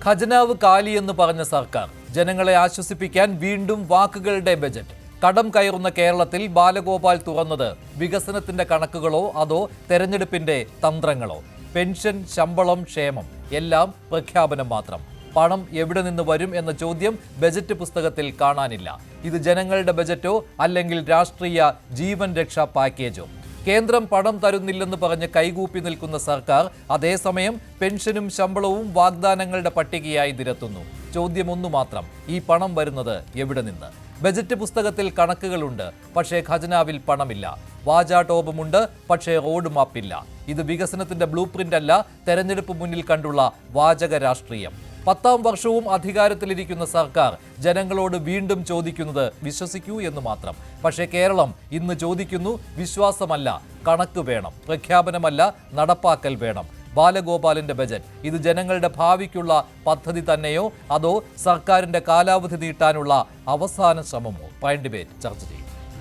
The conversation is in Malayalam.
ഖജനാവ് കാലിയെന്ന് പറഞ്ഞ സർക്കാർ ജനങ്ങളെ ആശ്വസിപ്പിക്കാൻ വീണ്ടും വാക്കുകളുടെ ബജറ്റ്. കടം കയറുന്ന കേരളത്തിൽ ബാലഗോപാൽ തുറന്നത് വികസനത്തിന്റെ കണക്കുകളോ അതോ തെരഞ്ഞെടുപ്പിന്റെ തന്ത്രങ്ങളോ? പെൻഷൻ, ശമ്പളം, ക്ഷേമം എല്ലാം പ്രഖ്യാപനം മാത്രം. പണം എവിടെ നിന്ന് വരും എന്ന ചോദ്യം ബജറ്റ് പുസ്തകത്തിൽ കാണാനില്ല. ഇത് ജനങ്ങളുടെ ബജറ്റോ അല്ലെങ്കിൽ രാഷ്ട്രീയ ജീവൻ രക്ഷാ പാക്കേജോ? കേന്ദ്രം പണം തരുന്നില്ലെന്ന് പറഞ്ഞ് കൈകൂപ്പി നിൽക്കുന്ന സർക്കാർ അതേസമയം പെൻഷനും ശമ്പളവും വാഗ്ദാനങ്ങളുടെ പട്ടികയായി നിരത്തുന്നു. ചോദ്യം ഒന്നു മാത്രം: ഈ പണം വരുന്നത് എവിടെ നിന്ന്? ബജറ്റ് പുസ്തകത്തിൽ കണക്കുകളുണ്ട്, പക്ഷേ ഖജനാവിൽ പണമില്ല. വാചാടോപമുണ്ട്, പക്ഷേ റോഡ് മാപ്പില്ല. ഇത് വികസനത്തിന്റെ ബ്ലൂ പ്രിന്റ് അല്ല, തെരഞ്ഞെടുപ്പ് മുന്നിൽ കണ്ടുള്ള വാചക രാഷ്ട്രീയം. 10ാം വർഷവും അധികാരത്തിലിരിക്കുന്ന സർക്കാർ ജനങ്ങളോട് വീണ്ടും ചോദിക്കുന്നത് വിശ്വസിക്കൂ എന്ന് മാത്രം. പക്ഷേ കേരളം ഇന്ന് ചോദിക്കുന്നു വിശ്വാസമല്ല, കണക്ക് വേണം. പ്രഖ്യാപനമല്ല, നടപ്പാക്കൽ വേണം. ബാലഗോപാലിന്റെ ബജറ്റ് ഇത് ജനങ്ങളുടെ ഭാവിക്കുള്ള പദ്ധതി തന്നെയോ അതോ സർക്കാരിന്റെ കാലാവധി നീട്ടാനുള്ള അവസാന ശ്രമമോ? പ്രൈം ഡിബേറ്റ് ചർച്ച ചെയ്യും.